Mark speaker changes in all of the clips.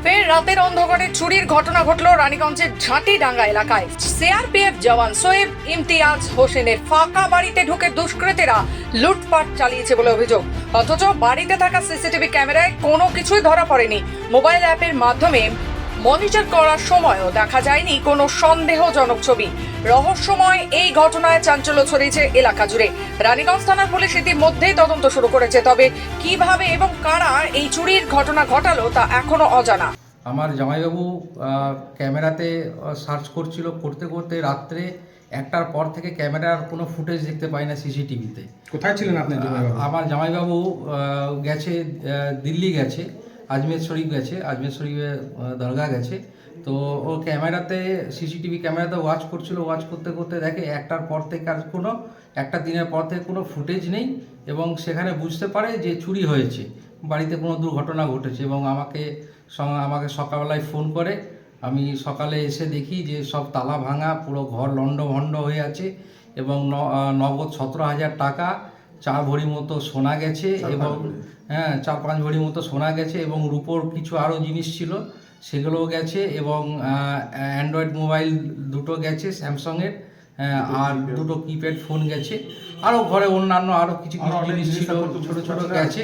Speaker 1: ফের রাতের অন্ধকারে চুরির ঘটনা ঘটল রানীগঞ্জের ঝাঁটিডাঙ্গা এলাকায়। সিআরপিএফ জওয়ান সোয়েব ইমতিয়াজ হোসেনের ফাঁকা বাড়িতে ঢুকে দুষ্কৃতীরা লুটপাট চালিয়েছে বলে অভিযোগ। অথচ বাড়িতে থাকা সিসিটিভি ক্যামেরায় কোনো কিছুই ধরা পড়েনি। মোবাইল অ্যাপের মাধ্যমে মনিটর করার সময়ও দেখা যায়নি কোনো সন্দেহজনক ছবি। রহস্যময় এই ঘটনায় চাঞ্চল্য ছড়িয়েছে এলাকা জুড়ে। রানীগঞ্জ থানার পুলিশ ইতিমধ্যেই তদন্ত শুরু করেছে, তবে কিভাবে এবং কারা এই চুরির ঘটনা ঘটালো তা এখনো অজানা।
Speaker 2: আমার জামাইবাবু ক্যামেরাতে সার্চ করছিল, করতে করতে রাত্রে 1টার পর থেকে ক্যামেরার কোনো ফুটেজ দেখতে পাই না সিসিটিভিতে।
Speaker 3: কোথায় ছিলেন আপনি?
Speaker 2: আমার জামাইবাবু গেছে দিল্লি গেছে, আজমের শরীফ গেছে, আজমের শরীফে দরগা গেছে। তো ও ক্যামেরাতে সিসিটিভি ক্যামেরাতে ওয়াচ করছিল, ওয়াচ করতে করতে দেখে 1টার পর থেকে আর একটা দিনের পর থেকে কোনো ফুটেজ নেই এবং সেখানে বুঝতে পারে যে চুরি হয়েছে, বাড়িতে কোনো দুর্ঘটনা ঘটেছে এবং আমাকে সকালবেলায় ফোন করে। আমি সকালে এসে দেখি যে সব তালা ভাঙা, পুরো ঘর লণ্ডভণ্ড হয়ে আছে এবং নগদ 17,000 টাকা, 4 ভরি মতো সোনা গেছে এবং 4-5 ভরি মতো সোনা গেছে এবং রূপোর কিছু আরও জিনিস ছিল সেগুলোও গেছে এবং অ্যান্ড্রয়েড মোবাইল 2টো গেছে স্যামসংয়ের, আর 2টো কিপ্যাড ফোন গেছে। আরও ঘরে অন্যান্য আরও কিছু জিনিস ছিল, ছোটো ছোটো গেছে,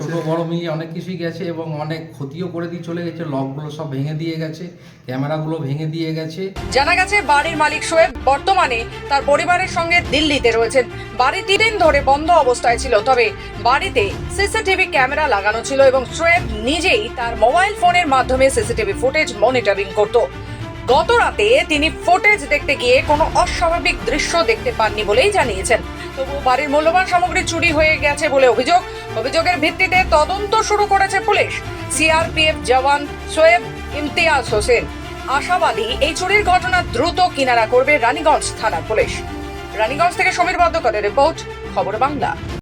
Speaker 2: ছোটো বড় মিলিয়ে অনেক কিছুই গেছে এবং অনেক ক্ষতিও করে দিয়ে চলে গেছে। লকগুলো সব ভেঙে দিয়ে গেছে, ক্যামেরাগুলো ভেঙে দিয়ে গেছে।
Speaker 1: জানা গেছে বাড়ির মালিক সোয়েব বর্তমানে তার পরিবারের সঙ্গে দিল্লিতে রয়েছেন। বাড়ি 3 দিন ধরে বন্ধ অবস্থায় ছিল, তবে বাড়িতে সিসিটিভি ক্যামেরা লাগানো ছিল এবং সোয়েব নিজেই তার মোবাইল ফোনের মাধ্যমে সিসিটিভি ফুটেজ মনিটরিং করত। গত রাতে তিনি ফুটেজ দেখতে গিয়ে কোনো অস্বাভাবিক দৃশ্য দেখতে পাননি বলেই জানিয়েছেন। তবু বাড়ির মূল্যবান সামগ্রী চুরি হয়ে গেছে বলে অভিযোগের ভিত্তিতে তদন্ত শুরু করেছে পুলিশ। সিআরপিএফ জওয়ান সোয়েব ইমতিয়াজ হোসেন আশাবাদী এই চুরির ঘটনা দ্রুত কিনারা করবে রানীগঞ্জ থানার পুলিশ। রানীগঞ্জ থেকে সমীর বদ্যকরের রিপোর্ট, খবর বাংলা।